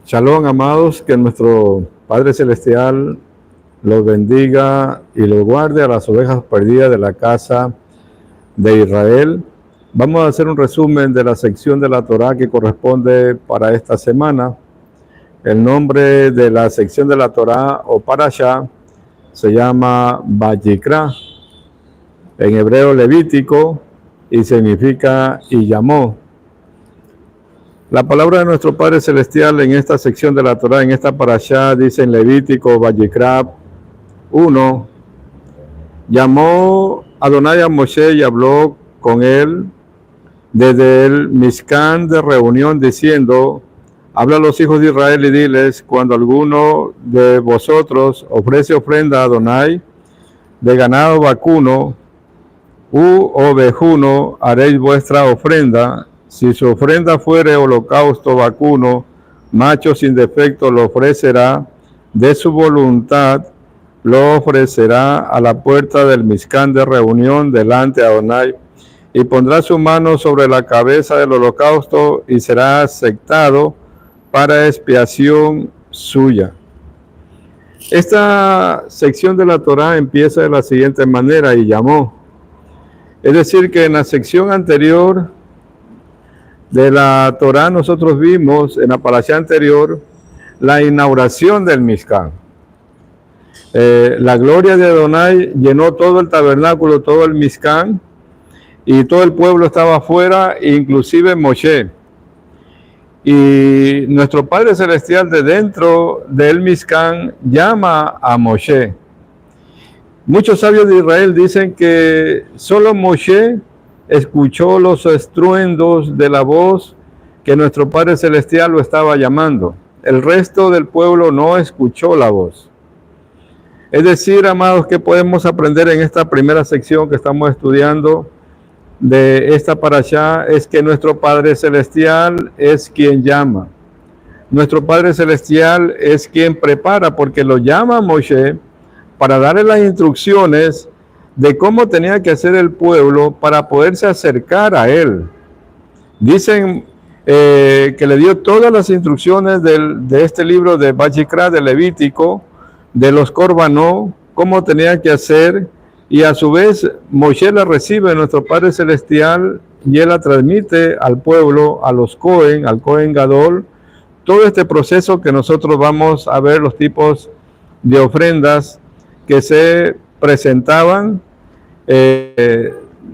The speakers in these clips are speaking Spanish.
Shalom, amados, que nuestro Padre Celestial los bendiga y los guarde a las ovejas perdidas de la casa de Israel. Vamos a hacer un resumen de la sección de la Torá que corresponde para esta semana. El nombre de la sección de la Torá o Parashá se llama Vayikra, en hebreo levítico, y significa y llamó. La palabra de nuestro Padre Celestial en esta sección de la Torá, en esta parashá, dice en Levítico, Vayikra 1, llamó Adonai a Moshe y habló con él desde el Mishkan de reunión, diciendo, habla a los hijos de Israel y diles, cuando alguno de vosotros ofrece ofrenda a Adonai de ganado vacuno u ovejuno, haréis vuestra ofrenda. Si su ofrenda fuere holocausto vacuno, macho sin defecto lo ofrecerá, de su voluntad lo ofrecerá a la puerta del Mishkan de reunión delante de Adonai, y pondrá su mano sobre la cabeza del holocausto y será aceptado para expiación suya. Esta sección de la Torá empieza de la siguiente manera, y llamó. Es decir, que en la sección anterior de la Torá nosotros vimos en la parashá anterior la inauguración del Mishkan. La gloria de Adonai llenó todo el tabernáculo, todo el Mishkan, y todo el pueblo estaba afuera, inclusive Moshe. Y nuestro Padre Celestial de dentro del Mishkan llama a Moshe. Muchos sabios de Israel dicen que solo Moshe escuchó los estruendos de la voz que nuestro Padre Celestial lo estaba llamando. El resto del pueblo no escuchó la voz. Es decir, amados, que podemos aprender en esta primera sección que estamos estudiando de esta parashá, es que nuestro Padre Celestial es quien llama. Nuestro Padre Celestial es quien prepara, porque lo llama a Moshe para darle las instrucciones de cómo tenía que hacer el pueblo para poderse acercar a él. Dicen que le dio todas las instrucciones de este libro de Vayikra, de Levítico, de los Corbanó, cómo tenía que hacer, y a su vez Moshe la recibe de nuestro Padre Celestial y él la transmite al pueblo, a los Cohen, al Cohen Gadol, todo este proceso que nosotros vamos a ver, los tipos de ofrendas que se presentaban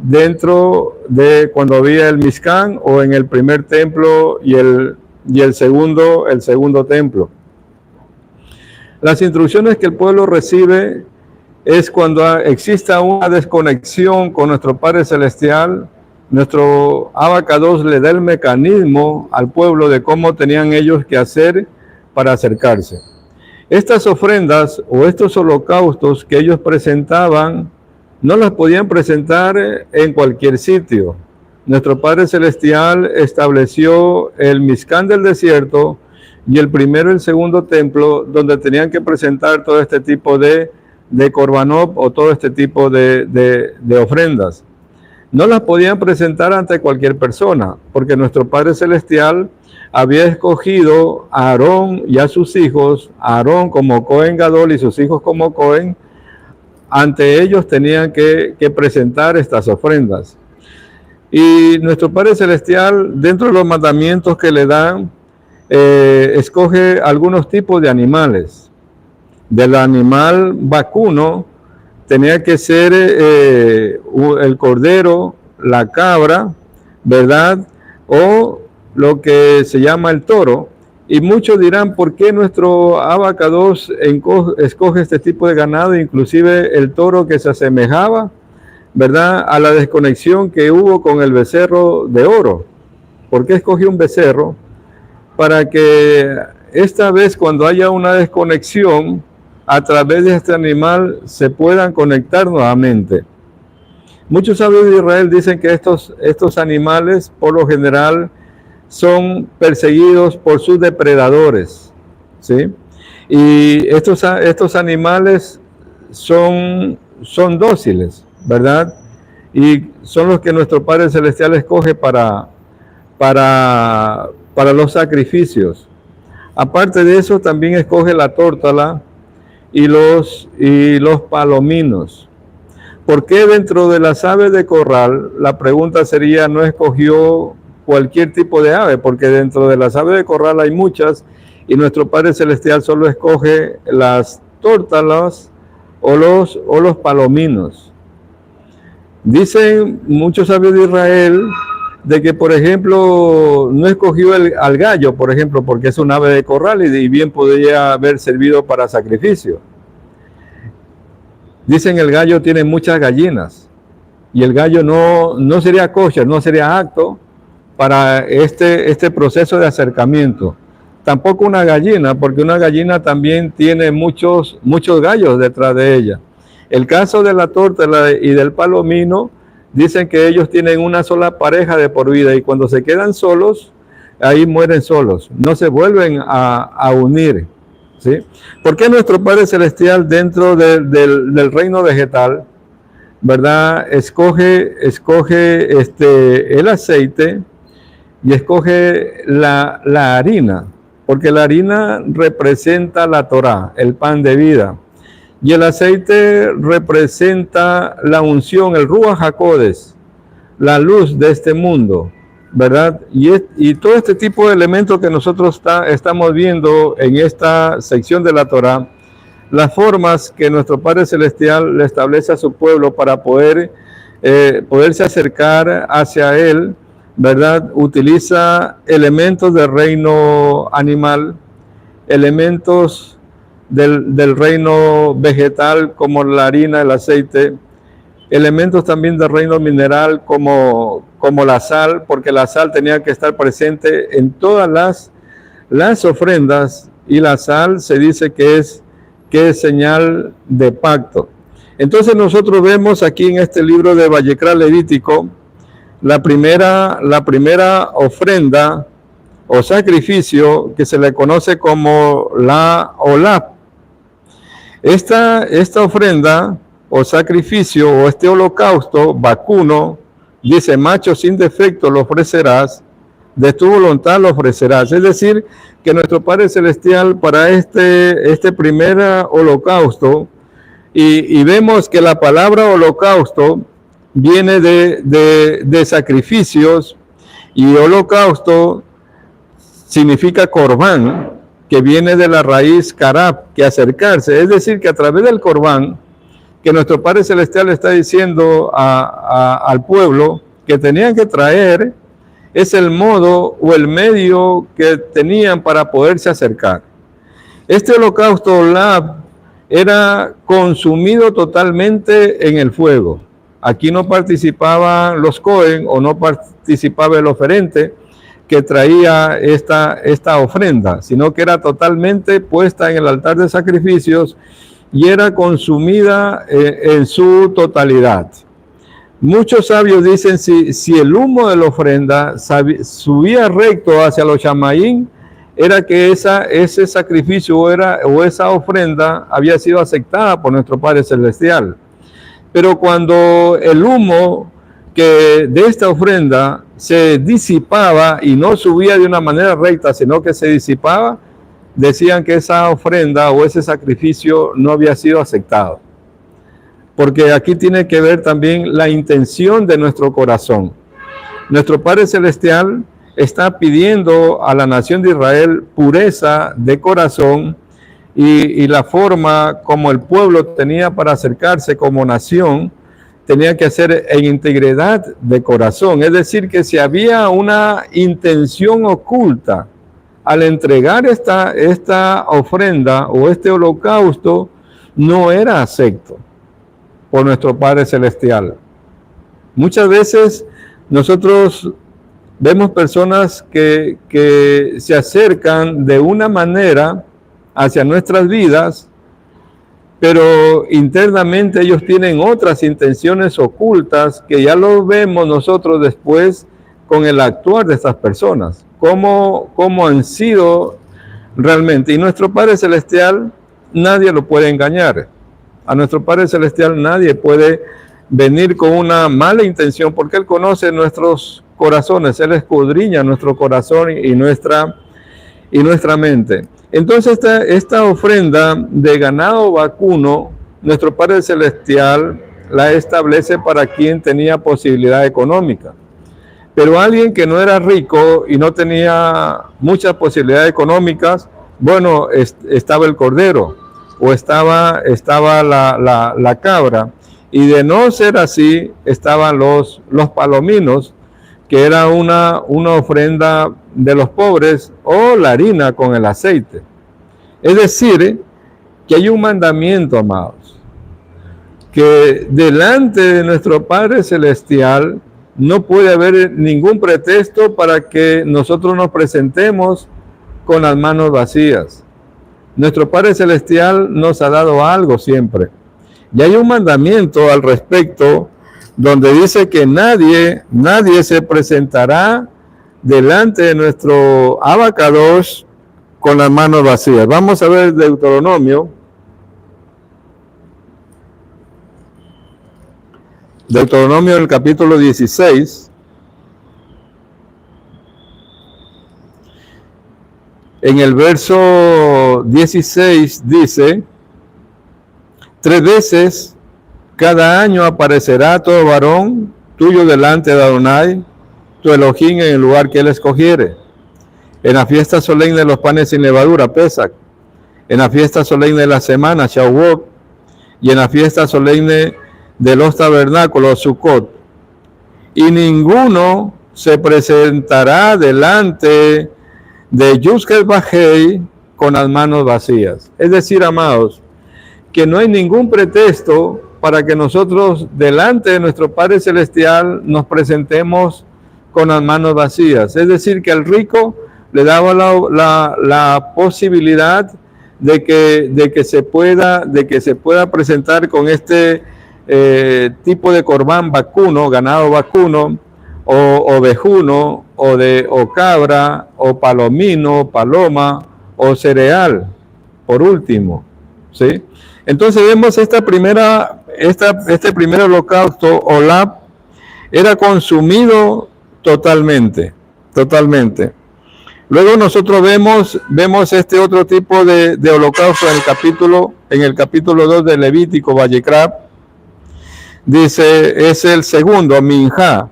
dentro de cuando había el Mishkan o en el primer templo y el segundo templo. Las instrucciones que el pueblo recibe es cuando exista una desconexión con nuestro Padre Celestial. Nuestro Abacados le da el mecanismo al pueblo de cómo tenían ellos que hacer para acercarse. Estas ofrendas o estos holocaustos que ellos presentaban, no las podían presentar en cualquier sitio. Nuestro Padre Celestial estableció el Mishkan del desierto y el primero y el segundo templo, donde tenían que presentar todo este tipo de korbanot o todo este tipo de ofrendas. No las podían presentar ante cualquier persona, porque nuestro Padre Celestial había escogido a Aarón y a sus hijos, a Aarón como Cohen Gadol y sus hijos como Cohen. Ante ellos tenían que presentar estas ofrendas. Y nuestro Padre Celestial, dentro de los mandamientos que le dan, escoge algunos tipos de animales. Del animal vacuno tenía que ser el cordero, la cabra, ¿verdad? O lo que se llama el toro. Y muchos dirán, ¿por qué nuestro Abacados escoge este tipo de ganado? Inclusive el toro que se asemejaba, ¿verdad?, a la desconexión que hubo con el becerro de oro. ¿Por qué escogió un becerro? Para que esta vez, cuando haya una desconexión, a través de este animal se puedan conectar nuevamente. Muchos sabios de Israel dicen que estos animales, por lo general, son perseguidos por sus depredadores, ¿sí? Y estos animales son dóciles, ¿verdad? Y son los que nuestro Padre Celestial escoge para los sacrificios. Aparte de eso, también escoge la tórtola y los palominos. ¿Por qué dentro de las aves de corral? La pregunta sería, no escogió cualquier tipo de ave, porque dentro de las aves de corral hay muchas, y nuestro Padre Celestial solo escoge las tórtolas o los palominos. Dicen muchos sabios de Israel de que, por ejemplo, no escogió al gallo, por ejemplo, porque es un ave de corral y bien podría haber servido para sacrificio. Dicen el gallo tiene muchas gallinas y el gallo no sería kosher, no sería apto para este proceso de acercamiento. Tampoco una gallina, porque una gallina también tiene muchos gallos detrás de ella. El caso de la tórtola y del palomino, dicen que ellos tienen una sola pareja de por vida y cuando se quedan solos, ahí mueren solos, no se vuelven a unir. ¿Sí? ¿Por qué nuestro Padre Celestial dentro del reino vegetal, verdad, escoge el aceite y escoge la harina? Porque la harina representa la Torá, el pan de vida. Y el aceite representa la unción, el Ruach HaKodesh, la luz de este mundo, ¿verdad? Y todo este tipo de elementos que nosotros estamos viendo en esta sección de la Torá, las formas que nuestro Padre Celestial le establece a su pueblo para poderse acercar hacia Él, ¿verdad? Utiliza elementos del reino animal, elementos del reino vegetal como la harina, el aceite, elementos también del reino mineral como la sal, porque la sal tenía que estar presente en todas las ofrendas y la sal se dice que es señal de pacto. Entonces nosotros vemos aquí en este libro de Vayikra Levítico la primera ofrenda o sacrificio que se le conoce como la olá. Esta ofrenda o sacrificio o este holocausto vacuno, dice, macho sin defecto lo ofrecerás, de tu voluntad lo ofrecerás. Es decir, que nuestro Padre Celestial para este primer holocausto, y vemos que la palabra holocausto viene de sacrificios, y holocausto significa corbán, que viene de la raíz karab, que acercarse. Es decir, que a través del corbán, que nuestro Padre Celestial está diciendo al pueblo que tenían que traer, es el modo o el medio que tenían para poderse acercar. Este holocausto olá era consumido totalmente en el fuego. Aquí no participaban los Cohen o no participaba el oferente que traía esta ofrenda, sino que era totalmente puesta en el altar de sacrificios y era consumida en su totalidad. Muchos sabios dicen si el humo de la ofrenda subía recto hacia los Shamaín, era que ese sacrificio o esa ofrenda había sido aceptada por nuestro Padre Celestial. Pero cuando el humo de esta ofrenda se disipaba y no subía de una manera recta, sino que se disipaba, decían que esa ofrenda o ese sacrificio no había sido aceptado. Porque aquí tiene que ver también la intención de nuestro corazón. Nuestro Padre Celestial está pidiendo a la nación de Israel pureza de corazón y la forma como el pueblo tenía para acercarse como nación, tenía que hacer en integridad de corazón. Es decir, que si había una intención oculta al entregar esta ofrenda o este holocausto, no era acepto por nuestro Padre Celestial. Muchas veces nosotros vemos personas que se acercan de una manera hacia nuestras vidas, pero internamente ellos tienen otras intenciones ocultas que ya lo vemos nosotros después con el actuar de estas personas, cómo han sido realmente. Y nuestro Padre Celestial nadie lo puede engañar. A nuestro Padre Celestial nadie puede venir con una mala intención porque Él conoce nuestros corazones, Él escudriña nuestro corazón y nuestra mente. Entonces esta ofrenda de ganado vacuno, nuestro Padre Celestial la establece para quien tenía posibilidad económica. Pero alguien que no era rico y no tenía muchas posibilidades económicas, bueno, estaba el cordero o estaba la cabra. Y de no ser así, estaban los palominos, que era una ofrenda de los pobres, o la harina con el aceite. Es decir, que hay un mandamiento, amados, que delante de nuestro Padre Celestial no puede haber ningún pretexto para que nosotros nos presentemos con las manos vacías. Nuestro Padre Celestial nos ha dado algo siempre. Y hay un mandamiento al respecto donde dice que nadie se presentará delante de nuestro abacados con las manos vacías. Vamos a ver Deuteronomio. Deuteronomio en el capítulo 16. En el verso 16 dice: 3 veces cada año aparecerá todo varón tuyo delante de Adonai, tu Elohim, en el lugar que él escogiere. En la fiesta solemne de los panes sin levadura, Pesach. En la fiesta solemne de la semana, Shavuot. Y en la fiesta solemne de los tabernáculos, Sukkot. Y ninguno se presentará delante de Yud-Heh Vah-Hei con las manos vacías. Es decir, amados, que no hay ningún pretexto para que nosotros delante de nuestro Padre Celestial nos presentemos con las manos vacías. Es decir, que al rico le daba la posibilidad de que se pueda presentar con este tipo de corbán vacuno, ganado vacuno, o ovejuno, o cabra, o palomino, paloma, o cereal, por último, ¿sí? Entonces vemos este primer holocausto, Olap, era consumido totalmente. Luego nosotros vemos este otro tipo de holocausto en el capítulo 2 de Levítico, Vallecrap. Dice, es el segundo, Minjá,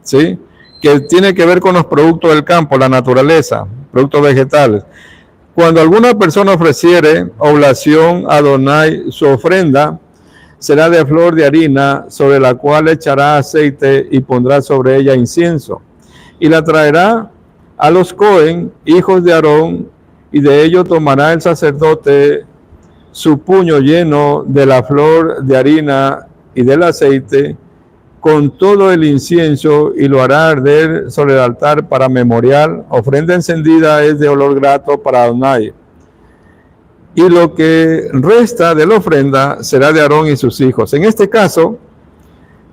¿sí? Que tiene que ver con los productos del campo, la naturaleza, productos vegetales. Cuando alguna persona ofreciere oblación a Adonai, su ofrenda será de flor de harina, sobre la cual echará aceite y pondrá sobre ella incienso. Y la traerá a los Cohen, hijos de Aarón, y de ello tomará el sacerdote su puño lleno de la flor de harina y del aceite, con todo el incienso, y lo hará arder sobre el altar para memorial. Ofrenda encendida es de olor grato para Adonai. Y lo que resta de la ofrenda será de Aarón y sus hijos. En este caso,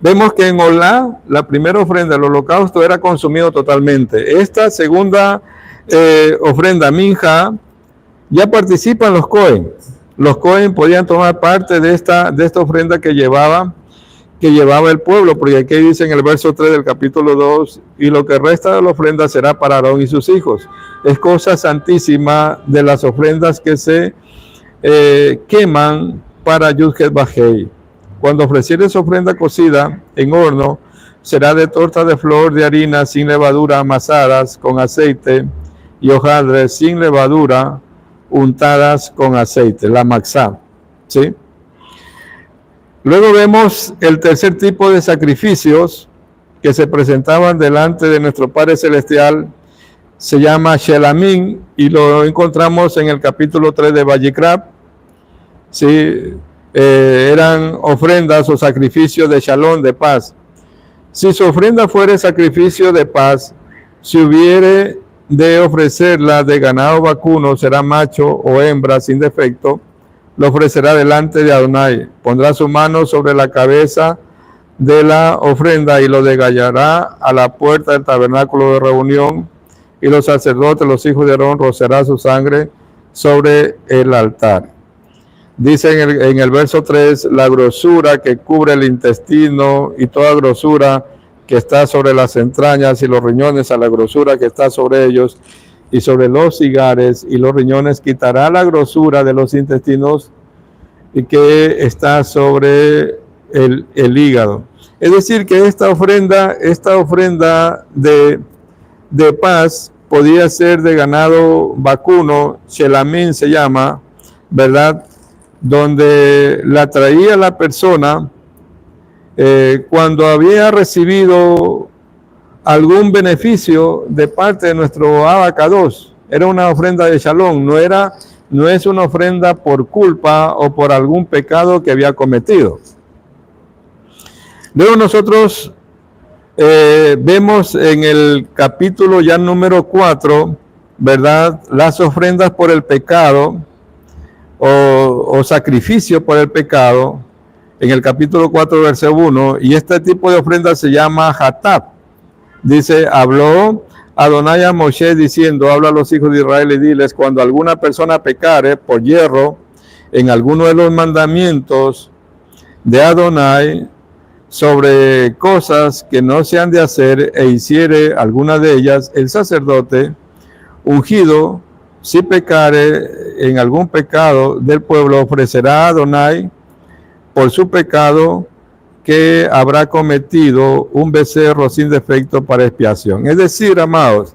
vemos que en Olá, la primera ofrenda, el holocausto, era consumido totalmente. Esta segunda ofrenda, Minjá, ya participan los Cohen. Los Cohen podían tomar parte de esta ofrenda que llevaba el pueblo, porque aquí dice en el verso 3 del capítulo 2, y lo que resta de la ofrenda será para Aarón y sus hijos. Es cosa santísima de las ofrendas que se queman para Yud-Heh Vah-Hei. Cuando ofrecieres ofrenda cocida en horno, será de torta de flor de harina sin levadura, amasadas con aceite, y hojaldres sin levadura, untadas con aceite, la matzá, ¿sí? Luego vemos el tercer tipo de sacrificios que se presentaban delante de nuestro Padre Celestial. Se llama Shelamim, y lo encontramos en el capítulo 3 de Vallecrap. ¿Sí? Eran ofrendas o sacrificios de shalom, de paz. Si su ofrenda fuere sacrificio de paz, si hubiere de ofrecerla de ganado vacuno, será macho o hembra sin defecto, lo ofrecerá delante de Adonai. Pondrá su mano sobre la cabeza de la ofrenda y lo degollará a la puerta del tabernáculo de reunión, y los sacerdotes, los hijos de Aarón, rociarán su sangre sobre el altar. Dice en el verso 3, la grosura que cubre el intestino y toda grosura que está sobre las entrañas y los riñones, a la grosura que está sobre ellos, y sobre los cigares y los riñones quitará la grosura de los intestinos y que está sobre el hígado. Es decir, que esta ofrenda de paz podía ser de ganado vacuno, shelamín se llama, ¿verdad? Donde la traía la persona cuando había recibido algún beneficio de parte de nuestro abacados. Era una ofrenda de shalom, no es una ofrenda por culpa o por algún pecado que había cometido. Luego nosotros vemos en el capítulo ya número 4, ¿verdad? Las ofrendas por el pecado o sacrificio por el pecado, en el capítulo 4, verso 1, y este tipo de ofrenda se llama hatat. Dice, habló Adonai a Moshe diciendo, habla a los hijos de Israel y diles, cuando alguna persona pecare por hierro en alguno de los mandamientos de Adonai sobre cosas que no se han de hacer e hiciere alguna de ellas, el sacerdote ungido, si pecare en algún pecado del pueblo, ofrecerá a Adonai por su pecado que habrá cometido un becerro sin defecto para expiación. Es decir, amados,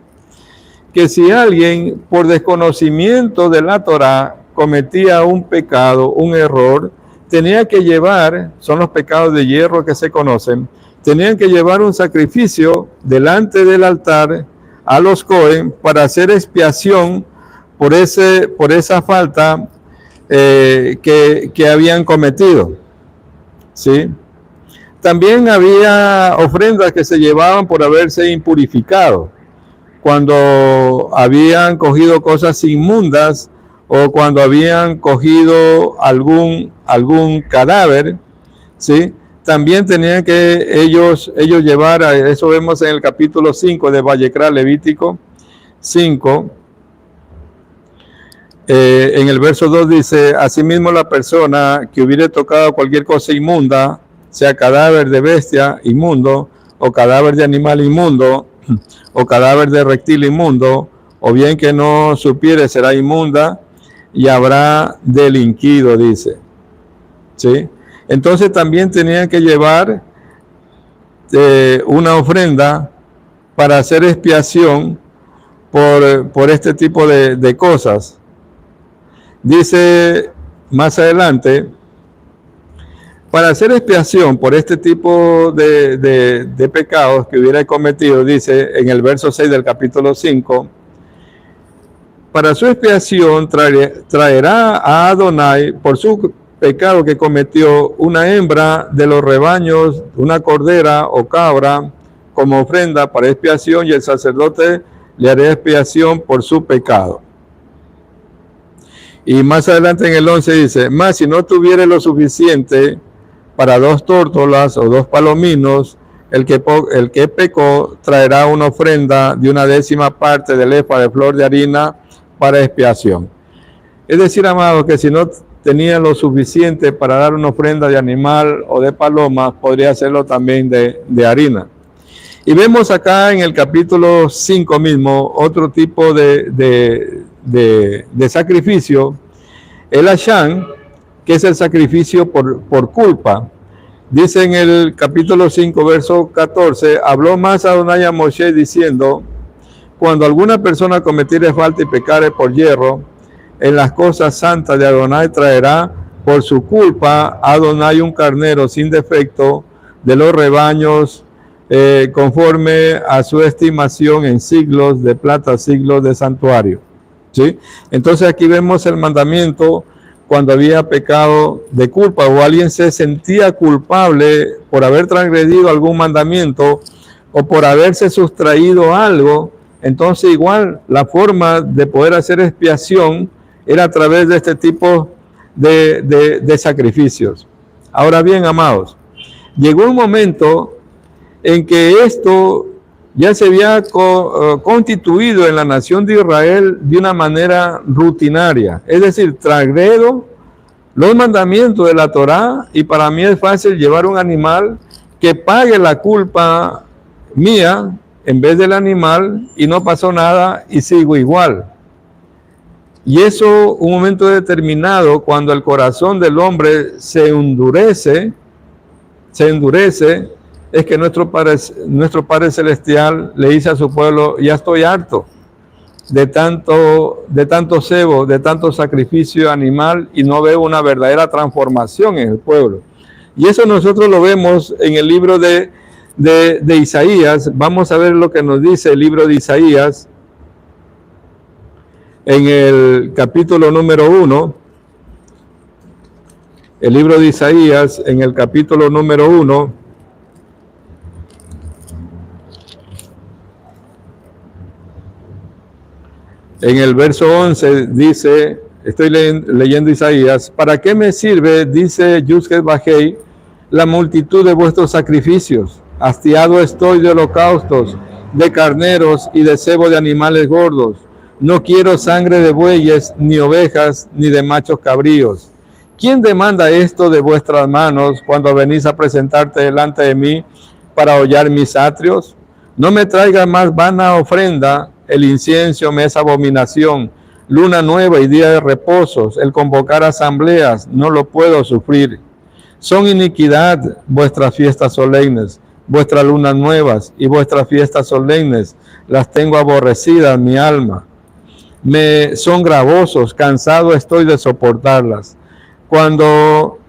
que si alguien por desconocimiento de la Torá cometía un pecado, un error, tenía que llevar, son los pecados de hierro que se conocen, tenían que llevar un sacrificio delante del altar a los Cohen para hacer expiación por esa falta que habían cometido. ¿Sí? También había ofrendas que se llevaban por haberse impurificado, cuando habían cogido cosas inmundas o cuando habían cogido algún cadáver, ¿sí? También tenían que ellos llevar, eso vemos en el capítulo 5 de Vallecra, Levítico 5, en el verso 2 dice, asimismo la persona que hubiere tocado cualquier cosa inmunda, sea cadáver de bestia inmundo, o cadáver de animal inmundo, o cadáver de reptil inmundo, o bien que no supiere, será inmunda, y habrá delinquido, dice. ¿Sí? Entonces también tenían que llevar una ofrenda para hacer expiación por este tipo de cosas. Dice más adelante, para hacer expiación por este tipo de pecados que hubiera cometido, dice en el verso 6 del capítulo 5, para su expiación traerá a Adonai por su pecado que cometió una hembra de los rebaños, una cordera o cabra como ofrenda para expiación, y el sacerdote le hará expiación por su pecado. Y más adelante en el 11 dice, mas si no tuviere lo suficiente para 2 tórtolas o 2 palominos, el que pecó traerá una ofrenda de 1/10 parte del efa de flor de harina para expiación. Es decir, amados, que si no tenía lo suficiente para dar una ofrenda de animal o de paloma, podría hacerlo también de harina. Y vemos acá en el capítulo 5 mismo otro tipo de sacrificio, el Ashán, que es el sacrificio por culpa. Dice en el capítulo 5, verso 14, habló más Adonai a Moshe diciendo, cuando alguna persona cometiere falta y pecare por hierro, en las cosas santas de Adonai traerá por su culpa a Adonai un carnero sin defecto de los rebaños, conforme a su estimación en siglos de plata, siglos de santuario. ¿Sí? Entonces aquí vemos el mandamiento cuando había pecado de culpa o alguien se sentía culpable por haber transgredido algún mandamiento o por haberse sustraído algo. Entonces igual la forma de poder hacer expiación era a través de este tipo de sacrificios. Ahora bien, amados, llegó un momento en que esto ya se había constituido en la nación de Israel de una manera rutinaria. Es decir, transgredo los mandamientos de la Torá y para mí es fácil llevar un animal que pague la culpa mía en vez del animal y no pasó nada y sigo igual. Y eso, un momento determinado, cuando el corazón del hombre se endurece, es que nuestro Padre Celestial le dice a su pueblo: ya estoy harto de tanto cebo, de tanto sacrificio animal, y no veo una verdadera transformación en el pueblo. Y eso nosotros lo vemos en el libro de Isaías. Vamos a ver lo que nos dice el libro de Isaías en el capítulo número 1. El libro de Isaías en el capítulo número 1. En el verso 11 dice, estoy leyendo Isaías: ¿para qué me sirve, dice Yud-Heh Vah-Hei, la multitud de vuestros sacrificios? Hastiado estoy de holocaustos, de carneros y de cebo de animales gordos. No quiero sangre de bueyes, ni ovejas, ni de machos cabríos. ¿Quién demanda esto de vuestras manos cuando venís a presentarte delante de mí para hollar mis atrios? No me traiga más vana ofrenda. El incienso me es abominación. Luna nueva y día de reposos, el convocar asambleas, no lo puedo sufrir. Son iniquidad vuestras fiestas solemnes, vuestras lunas nuevas y vuestras fiestas solemnes, las tengo aborrecidas mi alma. Me son gravosos, cansado estoy de soportarlas. Cuando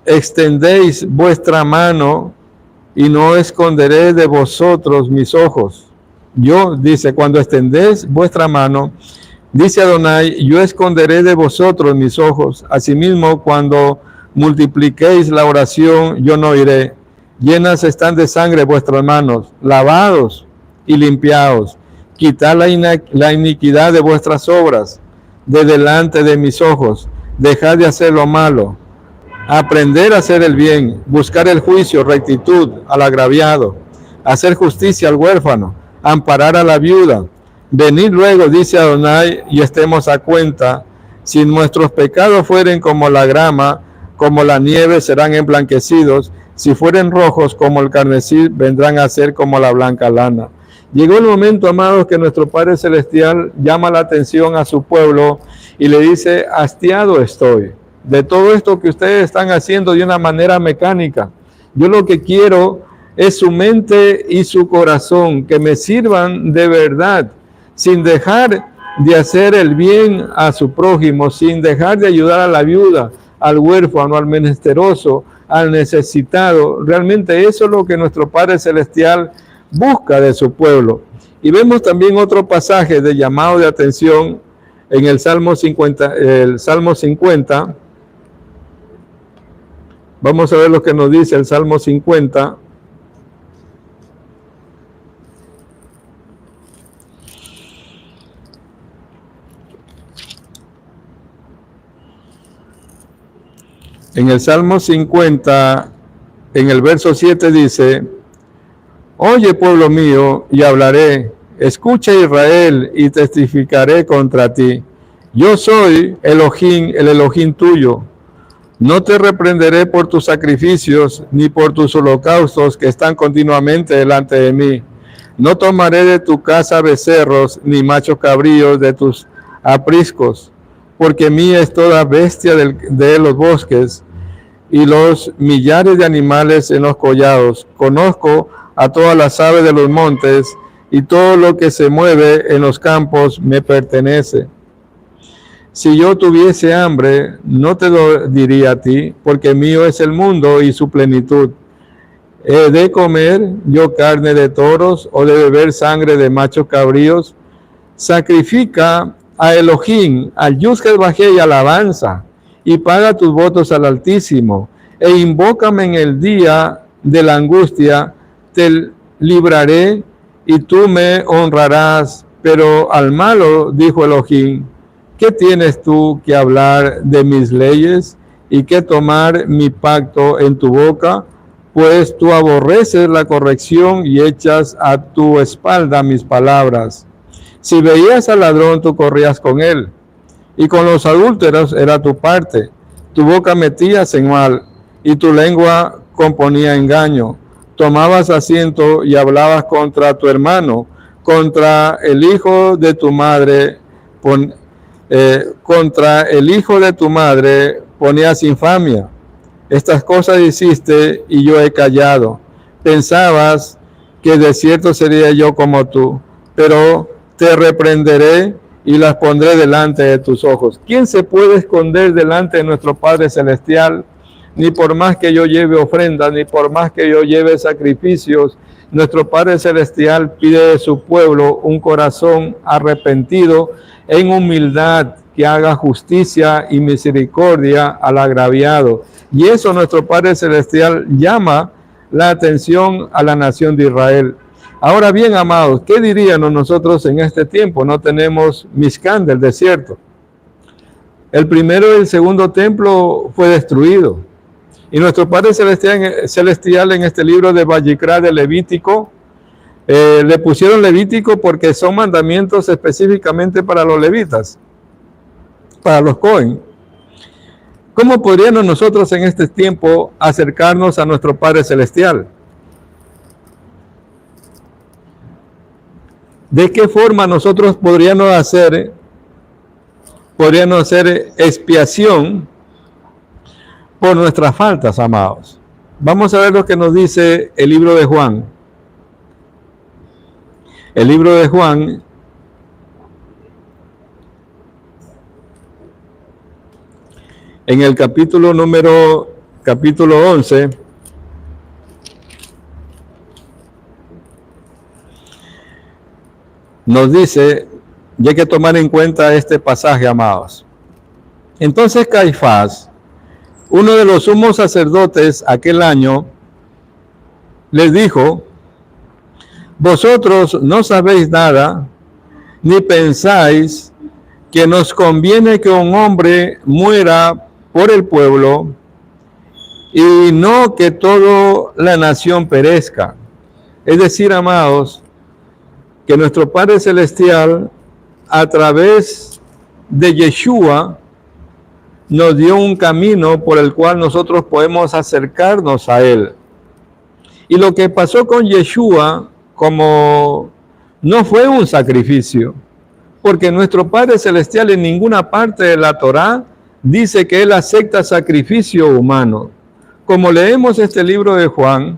extendéis vuestra mano, y no esconderé de vosotros mis ojos. Yo, dice, cuando extendéis vuestra mano, dice Adonai, yo esconderé de vosotros mis ojos. Asimismo, cuando multipliquéis la oración, yo no iré. Llenas están de sangre vuestras manos, lavados y limpiados. Quitad la iniquidad de vuestras obras de delante de mis ojos. Dejad de hacer lo malo. Aprender a hacer el bien, buscar el juicio, rectitud al agraviado, hacer justicia al huérfano, amparar a la viuda. Venid luego, dice Adonai, y estemos a cuenta. Si nuestros pecados fueren como la grama, como la nieve serán emblanquecidos. Si fueren rojos como el carmesí, vendrán a ser como la blanca lana. Llegó el momento, amados, que nuestro Padre Celestial llama la atención a su pueblo y le dice: hastiado estoy de todo esto que ustedes están haciendo de una manera mecánica. Yo lo que quiero es su mente y su corazón, que me sirvan de verdad, sin dejar de hacer el bien a su prójimo, sin dejar de ayudar a la viuda, al huérfano, al menesteroso, al necesitado. Realmente eso es lo que nuestro Padre Celestial busca de su pueblo. Y vemos también otro pasaje de llamado de atención en el Salmo 50. Vamos a ver lo que nos dice el Salmo 50. En el Salmo 50, en el verso 7 dice: oye, pueblo mío, y hablaré. Escucha, Israel, y testificaré contra ti. Yo soy Elohim, el Elohim tuyo. No te reprenderé por tus sacrificios, ni por tus holocaustos que están continuamente delante de mí. No tomaré de tu casa becerros, ni machos cabríos de tus apriscos, porque mía es toda bestia de los bosques, y los millares de animales en los collados. Conozco a todas las aves de los montes, y todo lo que se mueve en los campos me pertenece. Si yo tuviese hambre, no te lo diría a ti, porque mío es el mundo y su plenitud. ¿He de comer yo carne de toros o de beber sangre de machos cabríos? Sacrifica a Elohim, al Yud-Heh Vah-Hei, alabanza, y paga tus votos al Altísimo, e invócame en el día de la angustia, te libraré y tú me honrarás. Pero al malo dijo Elohim: ¿qué tienes tú que hablar de mis leyes y que tomar mi pacto en tu boca? Pues tú aborreces la corrección y echas a tu espalda mis palabras. Si veías al ladrón, tú corrías con él, y con los adúlteros era tu parte. Tu boca metías en mal, y tu lengua componía engaño. tomabas asiento y hablabas contra tu hermano, contra el hijo de tu madre, contra el hijo de tu madre ponías infamia. Estas cosas hiciste y yo he callado. Pensabas que de cierto sería yo como tú, pero te reprenderé y las pondré delante de tus ojos. ¿Quién se puede esconder delante de nuestro Padre Celestial? Ni por más que yo lleve ofrendas, ni por más que yo lleve sacrificios, nuestro Padre Celestial pide de su pueblo un corazón arrepentido en humildad, que haga justicia y misericordia al agraviado. Y eso nuestro Padre Celestial llama la atención a la nación de Israel. Ahora bien, amados, ¿qué diríamos nosotros en este tiempo? No tenemos Mishkan del desierto. El primero y el segundo templo fue destruido. Y nuestro Padre Celestial en este libro de Vayikra de Levítico, le pusieron Levítico porque son mandamientos específicamente para los levitas, para los Cohen. ¿Cómo podríamos nosotros en este tiempo acercarnos a nuestro Padre Celestial? ¿De qué forma nosotros podríamos hacer expiación por nuestras faltas, amados? Vamos a ver lo que nos dice el libro de Juan. El libro de Juan, en el capítulo 11, nos dice, y hay que tomar en cuenta este pasaje, amados. Entonces Caifás, uno de los sumos sacerdotes aquel año, les dijo: vosotros no sabéis nada, ni pensáis que nos conviene que un hombre muera por el pueblo y no que toda la nación perezca. Es decir, amados, que nuestro Padre Celestial, a través de Yeshua, nos dio un camino por el cual nosotros podemos acercarnos a Él. Y lo que pasó con Yeshua, como no fue un sacrificio, porque nuestro Padre Celestial en ninguna parte de la Torá dice que Él acepta sacrificio humano. Como leemos este libro de Juan,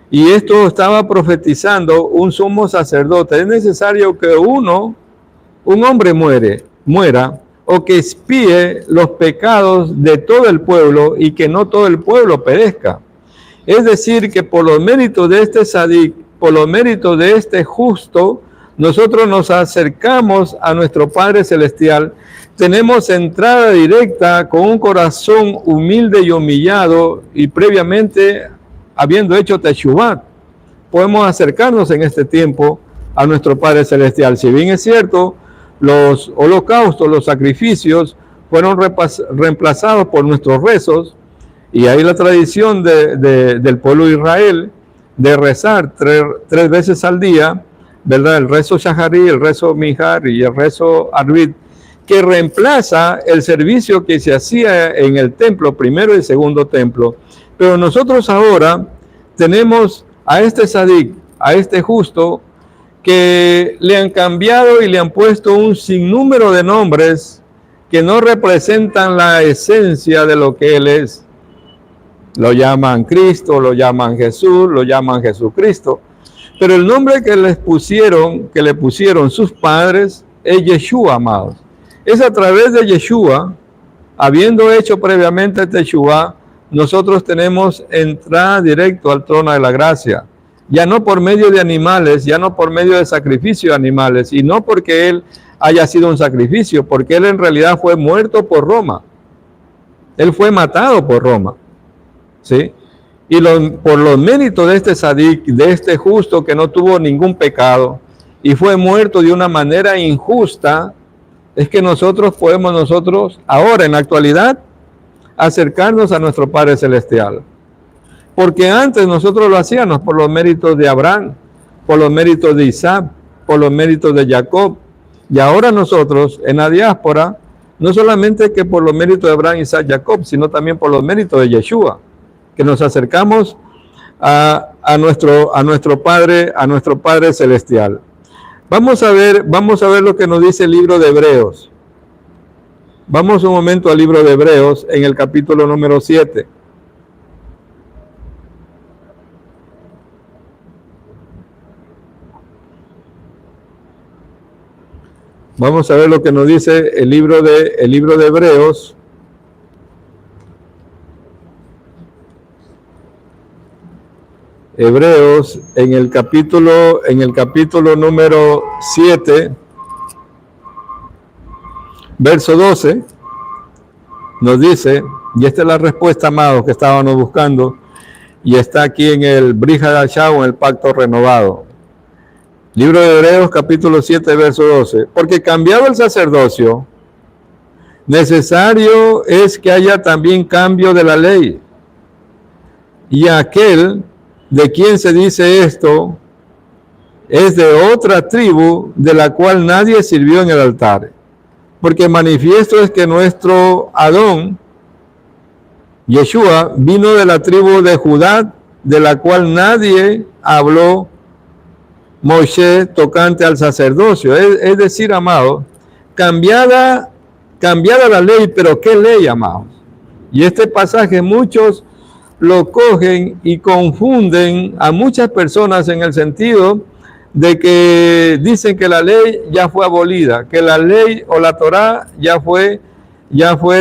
y esto estaba profetizando un sumo sacerdote, es necesario que un hombre muera, o que expíe los pecados de todo el pueblo y que no todo el pueblo perezca. Es decir, que por los méritos de este Sadik, por los méritos de este justo, nosotros nos acercamos a nuestro Padre Celestial, tenemos entrada directa con un corazón humilde y humillado y previamente habiendo hecho Teshuvah, podemos acercarnos en este tiempo a nuestro Padre Celestial. Si bien es cierto, los holocaustos, los sacrificios fueron reemplazados por nuestros rezos, y hay la tradición del pueblo de Israel de rezar tres veces al día, ¿verdad? El rezo Shaharí, el rezo Minjar y el rezo Arvit, que reemplaza el servicio que se hacía en el templo, primero y segundo templo. Pero nosotros ahora tenemos a este Sadik, a este justo, que le han cambiado y le han puesto un sinnúmero de nombres que no representan la esencia de lo que Él es. Lo llaman Cristo, lo llaman Jesús, lo llaman Jesucristo. Pero el nombre que le pusieron sus padres es Yeshua, amados. Es a través de Yeshua, habiendo hecho previamente Teshuvah, nosotros tenemos entrada directo al trono de la gracia. Ya no por medio de animales, ya no por medio de sacrificio de animales, y no porque Él haya sido un sacrificio, porque Él en realidad fue muerto por Roma. Él fue matado por Roma. ¿Sí? Y por los méritos de este Sadik, de este justo que no tuvo ningún pecado y fue muerto de una manera injusta, es que nosotros podemos ahora en la actualidad acercarnos a nuestro Padre Celestial. Porque antes nosotros lo hacíamos por los méritos de Abraham, por los méritos de Isaac, por los méritos de Jacob. Y ahora nosotros en la diáspora, no solamente que por los méritos de Abraham, Isaac, Jacob, sino también por los méritos de Yeshua, que nos acercamos a nuestro Padre Celestial. Vamos a ver lo que nos dice el libro de Hebreos. Vamos un momento al libro de Hebreos en el capítulo número 7. Vamos a ver lo que nos dice el libro de Hebreos. Hebreos en el capítulo número 7, verso 12, nos dice, y esta es la respuesta, amados, que estábamos buscando, y está aquí en el Brit Hadashah, en el Pacto Renovado. Libro de Hebreos, capítulo 7, verso 12. Porque cambiado el sacerdocio, necesario es que haya también cambio de la ley. Y aquel de quien se dice esto es de otra tribu de la cual nadie sirvió en el altar. Porque manifiesto es que nuestro Adón, Yeshua, vino de la tribu de Judá, de la cual nadie habló Moshe tocante al sacerdocio. Es decir, amado, cambiada la ley, pero ¿qué ley, amados? Y este pasaje muchos lo cogen y confunden a muchas personas en el sentido de que dicen que la ley ya fue abolida, que la ley o la Torá ya fue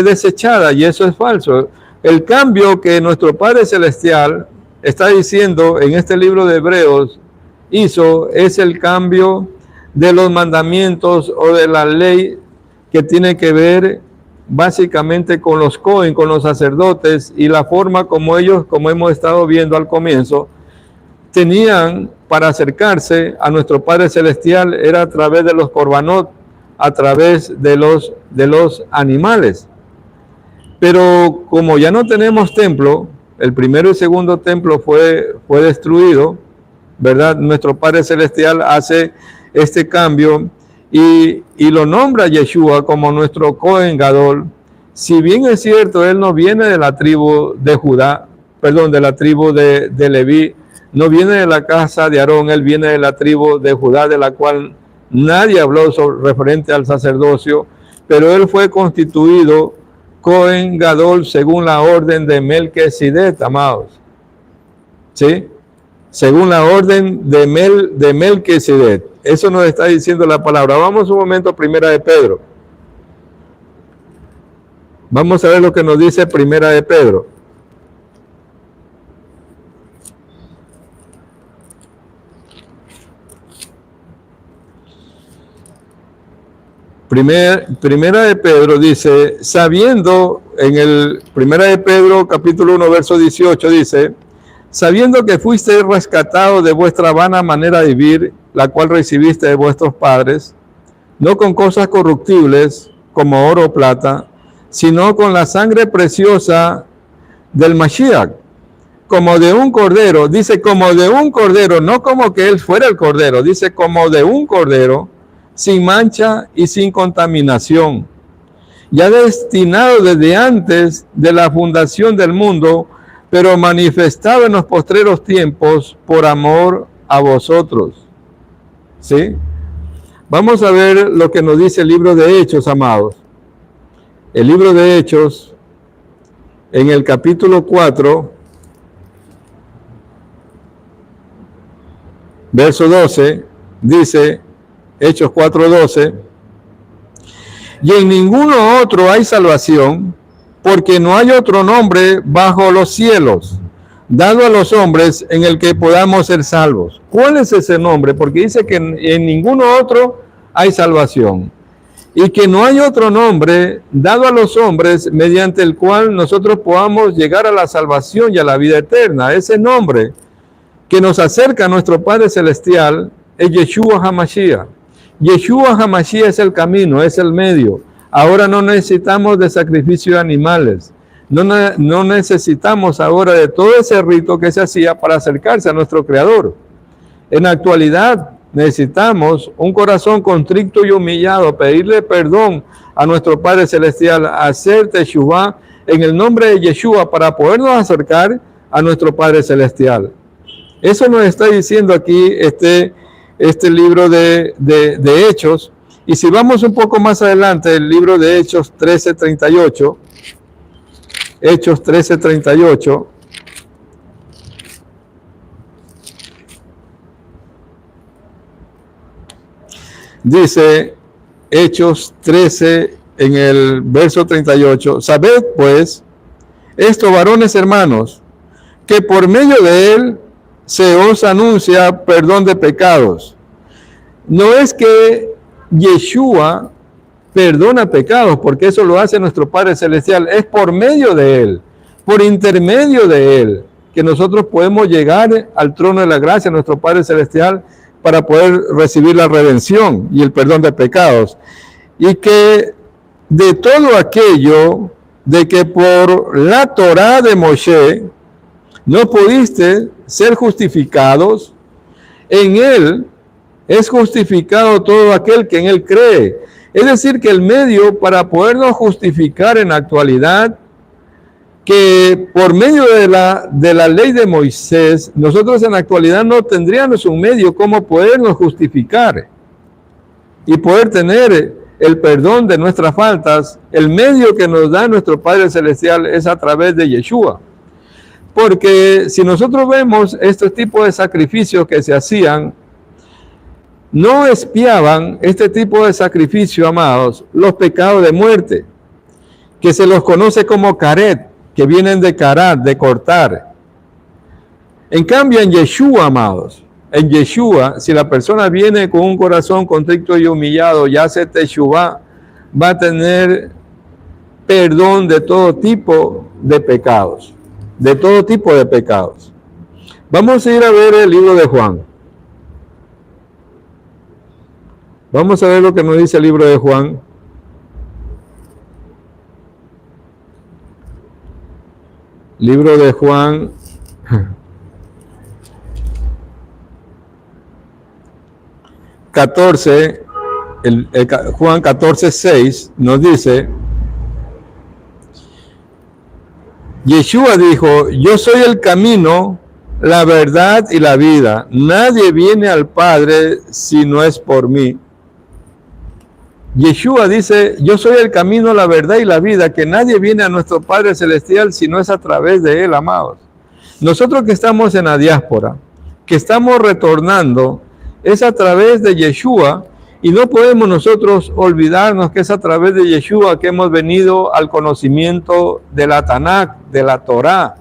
desechada, y eso es falso. El cambio que nuestro Padre Celestial está diciendo en este libro de Hebreos hizo es el cambio de los mandamientos o de la ley que tiene que ver básicamente con los Cohen, con los sacerdotes, y la forma como ellos, como hemos estado viendo al comienzo, tenían para acercarse a nuestro Padre Celestial era a través de los korbanot, a través de los animales. Pero como ya no tenemos templo, el primero y segundo templo fue destruido, ¿verdad? Nuestro Padre Celestial hace este cambio y lo nombra Yeshua como nuestro Cohen Gadol. Si bien es cierto, él no viene de la tribu de Judá, de la tribu de Leví, no viene de la casa de Aarón, él viene de la tribu de Judá, de la cual nadie habló referente al sacerdocio, pero él fue constituido Cohen Gadol según la orden de Melquisedec, amados. ¿Sí? Según la orden de Melquisedec. Eso nos está diciendo la palabra. Vamos un momento a Primera de Pedro. Vamos a ver lo que nos dice Primera de Pedro. Primera de Pedro dice, sabiendo, en el Primera de Pedro capítulo 1 verso 18 dice, sabiendo que fuiste rescatado de vuestra vana manera de vivir, la cual recibiste de vuestros padres, no con cosas corruptibles como oro o plata, sino con la sangre preciosa del Mashiach, como de un cordero, dice como de un cordero, no como que él fuera el cordero, dice como de un cordero, sin mancha y sin contaminación, ya destinado desde antes de la fundación del mundo, pero manifestado en los postreros tiempos por amor a vosotros. ¿Sí? Vamos a ver lo que nos dice el libro de Hechos, amados. El libro de Hechos, en el capítulo 4, verso 12, dice, Hechos 4:12, y en ninguno otro hay salvación, porque no hay otro nombre bajo los cielos dado a los hombres en el que podamos ser salvos. ¿Cuál es ese nombre? Porque dice que en ninguno otro hay salvación y que no hay otro nombre dado a los hombres mediante el cual nosotros podamos llegar a la salvación y a la vida eterna. Ese nombre que nos acerca a nuestro Padre Celestial es Yeshua HaMashiach. Yeshua HaMashiach es el camino, es el medio. Ahora no necesitamos de sacrificio de animales. No necesitamos ahora de todo ese rito que se hacía para acercarse a nuestro Creador. En la actualidad necesitamos un corazón contrito y humillado, pedirle perdón a nuestro Padre Celestial, hacer teshuvá en el nombre de Yeshua para podernos acercar a nuestro Padre Celestial. Eso nos está diciendo aquí este libro de Hechos. Y si vamos un poco más adelante, el libro de Hechos 13:38, Hechos 13:38, dice Hechos 13 en el verso 38, sabed pues esto, varones hermanos, que por medio de él se os anuncia perdón de pecados. No es que Yeshua perdona pecados, porque eso lo hace nuestro Padre Celestial, es por medio de él, por intermedio de él, que nosotros podemos llegar al trono de la gracia, nuestro Padre Celestial, para poder recibir la redención y el perdón de pecados. Y que de todo aquello, de que por la Torá de Moshe no pudiste ser justificados, en él es justificado todo aquel que en él cree. Es decir, que el medio para podernos justificar en la actualidad, que por medio de la ley de Moisés, nosotros en la actualidad no tendríamos un medio como podernos justificar y poder tener el perdón de nuestras faltas. El medio que nos da nuestro Padre Celestial es a través de Yeshua. Porque si nosotros vemos estos tipos de sacrificios que se hacían, no expiaban este tipo de sacrificio, amados, los pecados de muerte, que se los conoce como caret, que vienen de carat, de cortar. En cambio, en Yeshua, amados, en Yeshua, si la persona viene con un corazón contrito y humillado y hace teshuvá, va a tener perdón de todo tipo de pecados, de todo tipo de pecados. Vamos a ir a ver el libro de Juan. Vamos a ver lo que nos dice el libro de Juan. Libro de Juan. Juan 14:6 nos dice, Yeshua dijo, yo soy el camino, la verdad y la vida. Nadie viene al Padre si no es por mí. Yeshua dice, yo soy el camino, la verdad y la vida, que nadie viene a nuestro Padre Celestial si no es a través de él, amados. Nosotros que estamos en la diáspora, que estamos retornando, es a través de Yeshua, y no podemos nosotros olvidarnos que es a través de Yeshua que hemos venido al conocimiento de la Tanakh, de la Torá.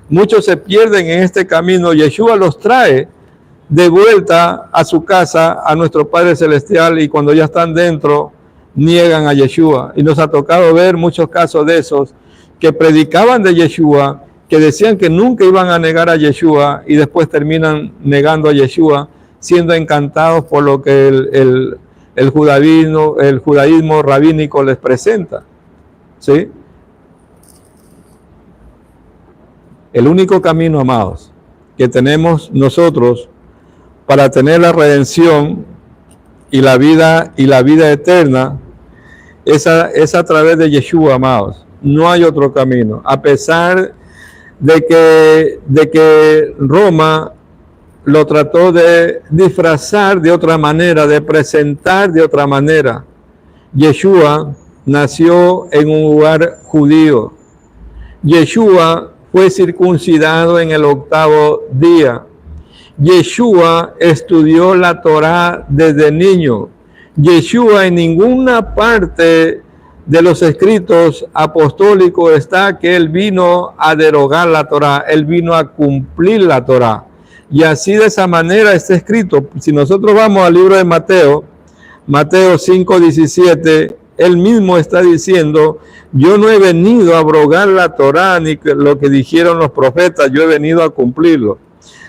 Muchos se pierden en este camino. Yeshua los trae de vuelta a su casa, a nuestro Padre Celestial, y cuando ya están dentro, niegan a Yeshua. Y nos ha tocado ver muchos casos de esos que predicaban de Yeshua, que decían que nunca iban a negar a Yeshua y después terminan negando a Yeshua, siendo encantados por lo que el judaísmo rabínico les presenta. ¿Sí? El único camino, amados, que tenemos nosotros para tener la redención y la vida eterna es a través de Yeshua, amados. No hay otro camino. A pesar de que Roma lo trató de disfrazar de otra manera, de presentar de otra manera, Yeshua nació en un lugar judío. Yeshua fue circuncidado en el 8º día. Yeshua estudió la Torá desde niño. Yeshua en ninguna parte de los escritos apostólicos está que él vino a derogar la Torá, él vino a cumplir la Torá. Y así de esa manera está escrito. Si nosotros vamos al libro de Mateo 5:17, él mismo está diciendo, yo no he venido a abrogar la Torá ni lo que dijeron los profetas, yo he venido a cumplirlo.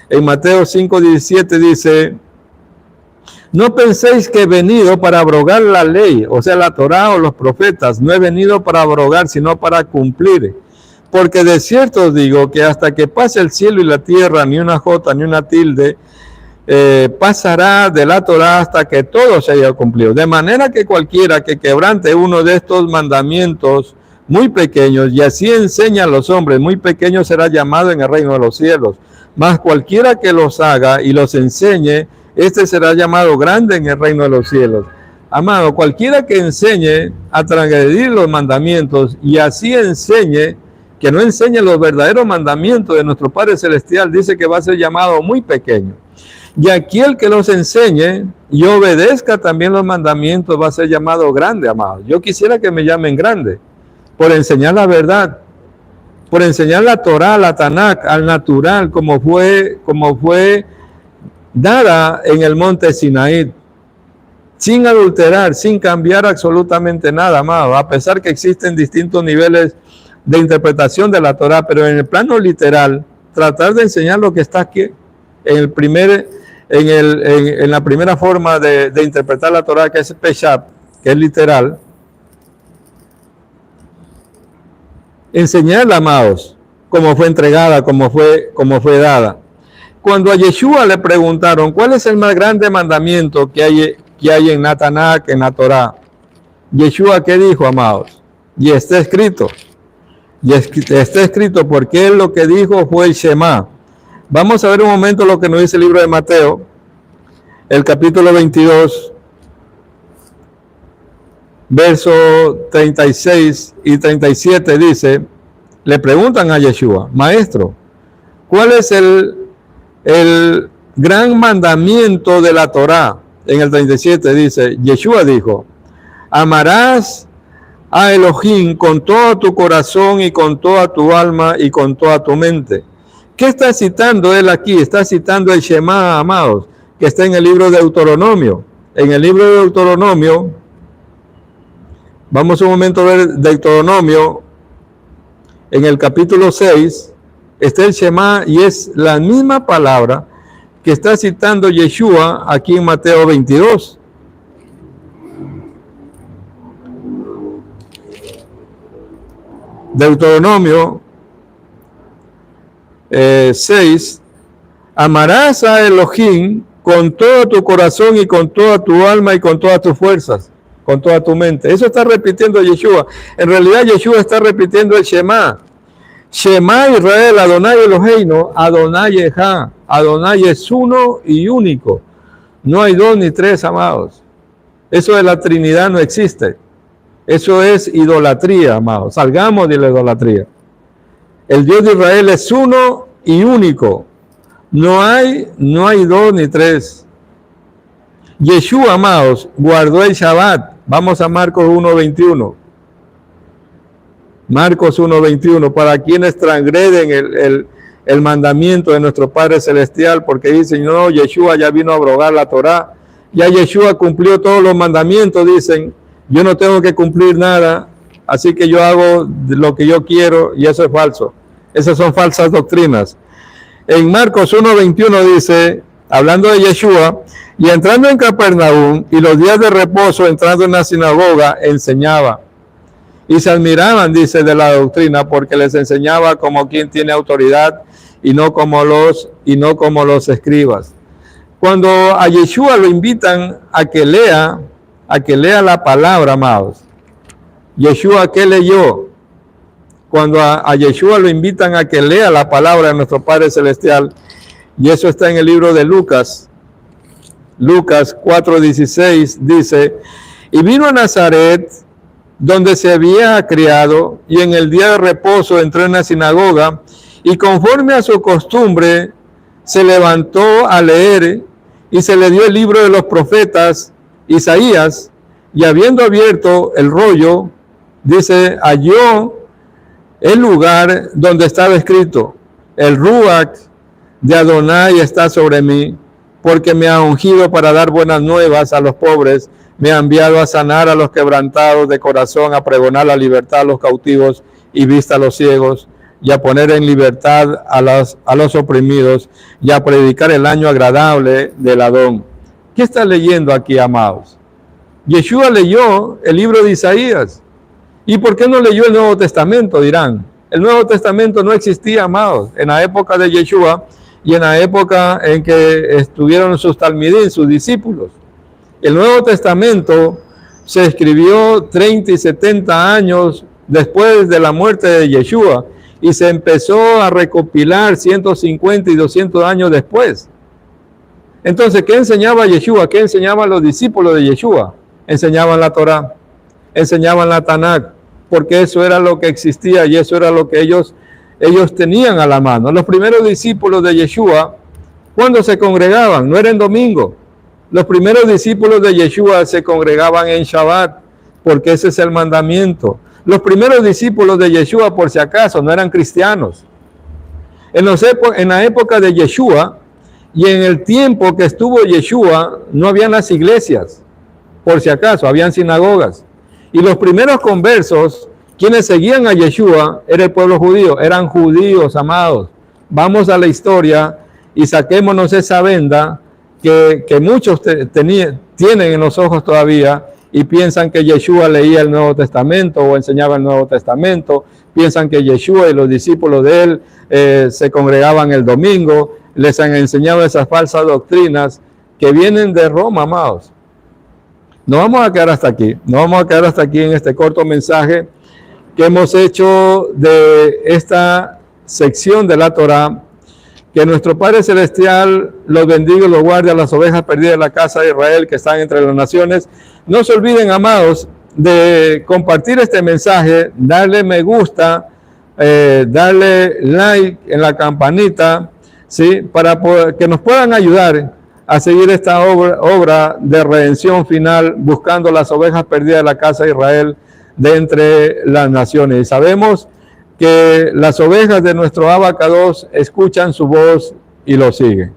En Mateo 5:17 dice, no penséis que he venido para abrogar la ley, o sea, la Torá o los profetas. No he venido para abrogar, sino para cumplir. Porque de cierto os digo que hasta que pase el cielo y la tierra, ni una jota, ni una tilde, pasará de la Torá hasta que todo se haya cumplido. De manera que cualquiera que quebrante uno de estos mandamientos muy pequeños, y así enseñan los hombres, muy pequeño será llamado en el reino de los cielos. mas cualquiera que los haga y los enseñe, este será llamado grande en el reino de los cielos. Amado, cualquiera que enseñe a transgredir los mandamientos y así enseñe, que no enseñe los verdaderos mandamientos de nuestro Padre Celestial, dice que va a ser llamado muy pequeño. Y aquel que los enseñe y obedezca también los mandamientos va a ser llamado grande, amado. Yo quisiera que me llamen grande por enseñar la verdad, por enseñar la Torah, la Tanakh, al natural, como fue dada en el monte Sinaí, sin adulterar, sin cambiar absolutamente nada, amado, a pesar que existen distintos niveles de interpretación de la Torah, pero en el plano literal, tratar de enseñar lo que está aquí, en la primera forma de interpretar la Torah, que es Peshat, que es literal, enseñarla, amados, como fue entregada, como fue dada. Cuando a Yeshua le preguntaron, ¿cuál es el más grande mandamiento que hay en la Tanakh, en la Torah? Yeshua, ¿qué dijo, amados? Y está escrito. Y está escrito porque él lo que dijo fue el Shema. Vamos a ver un momento lo que nos dice el libro de Mateo, el capítulo 22, verso 36 y 37 dice, le preguntan a Yeshua, maestro, ¿cuál es el gran mandamiento de la Torá? En el 37 dice, Yeshua dijo, amarás a Elohim con todo tu corazón y con toda tu alma y con toda tu mente. ¿Qué está citando él aquí? Está citando el Shema, amados, que está en el libro de Deuteronomio. En el libro de Deuteronomio, vamos un momento a ver Deuteronomio, en el capítulo 6, está el Shema y es la misma palabra que está citando Yeshua aquí en Mateo 22. Deuteronomio 6, amarás a Elohim con todo tu corazón y con toda tu alma y con todas tus fuerzas, con toda tu mente. Eso está repitiendo Yeshua. En realidad Yeshua está repitiendo el Shema. Shema Israel, Adonai Eloheinu, Adonai Echad. Adonai es uno y único. No hay dos ni tres, amados. Eso de la Trinidad no existe. Eso es idolatría, amados. Salgamos de la idolatría. El Dios de Israel es uno y único. No hay dos ni tres. Yeshua, amados, guardó el Shabbat. Vamos a Marcos 1:21. Marcos 1:21. Para quienes transgreden el mandamiento de nuestro Padre Celestial, porque dicen, no, Yeshua ya vino a abrogar la Torah. Ya Yeshua cumplió todos los mandamientos, dicen. Yo no tengo que cumplir nada, así que yo hago lo que yo quiero, y eso es falso. Esas son falsas doctrinas. En Marcos 1:21 dice, hablando de Yeshua, y entrando en Capernaum, y los días de reposo, entrando en la sinagoga, enseñaba. Y se admiraban, dice, de la doctrina, porque les enseñaba como quien tiene autoridad, y no como los escribas. Cuando a Yeshua lo invitan a que lea la palabra, amados. Yeshua, ¿qué leyó? Cuando a Yeshua lo invitan a que lea la palabra de nuestro Padre Celestial, y eso está en el libro de Lucas. Lucas 4:16 dice, y vino a Nazaret, donde se había criado, y en el día de reposo entró en la sinagoga, y conforme a su costumbre, se levantó a leer, y se le dio el libro de los profetas Isaías, y habiendo abierto el rollo, dice, halló el lugar donde estaba escrito, el Ruach de Adonai está sobre mí, porque me ha ungido para dar buenas nuevas a los pobres, me ha enviado a sanar a los quebrantados de corazón, a pregonar la libertad a los cautivos y vista a los ciegos, y a poner en libertad a los oprimidos, y a predicar el año agradable del Adón. ¿Qué está leyendo aquí, amados? Yeshua leyó el libro de Isaías. ¿Y por qué no leyó el Nuevo Testamento? Dirán. El Nuevo Testamento no existía, amados, en la época de Yeshua y en la época en que estuvieron sus talmidín, sus discípulos. El Nuevo Testamento se escribió 30 y 70 años después de la muerte de Yeshua, y se empezó a recopilar 150 y 200 años después. Entonces, ¿qué enseñaba Yeshua? ¿Qué enseñaban los discípulos de Yeshua? Enseñaban la Torá, enseñaban la Tanakh, porque eso era lo que existía y eso era lo que ellos tenían a la mano. Los primeros discípulos de Yeshua, ¿cuándo se congregaban? No era en domingo. Los primeros discípulos de Yeshua se congregaban en Shabbat, porque ese es el mandamiento. Los primeros discípulos de Yeshua, por si acaso, no eran cristianos. En la época de Yeshua y en el tiempo que estuvo Yeshua, no habían las iglesias, por si acaso, habían sinagogas. Y los primeros conversos, quienes seguían a Yeshua, era el pueblo judío, eran judíos, amados. Vamos a la historia y saquémonos esa venda que muchos tienen en los ojos todavía y piensan que Yeshua leía el Nuevo Testamento o enseñaba el Nuevo Testamento, piensan que Yeshua y los discípulos de él se congregaban el domingo, les han enseñado esas falsas doctrinas que vienen de Roma, amados. No vamos a quedar hasta aquí, en este corto mensaje que hemos hecho de esta sección de la Torá. Que nuestro Padre Celestial los bendiga y los guarde a las ovejas perdidas de la casa de Israel que están entre las naciones. No se olviden, amados, de compartir este mensaje, darle me gusta, darle like en la campanita, ¿sí? Para que nos puedan ayudar a seguir esta obra de redención final, buscando las ovejas perdidas de la casa de Israel de entre las naciones. Y sabemos que las ovejas de nuestro Abacados escuchan su voz y lo siguen.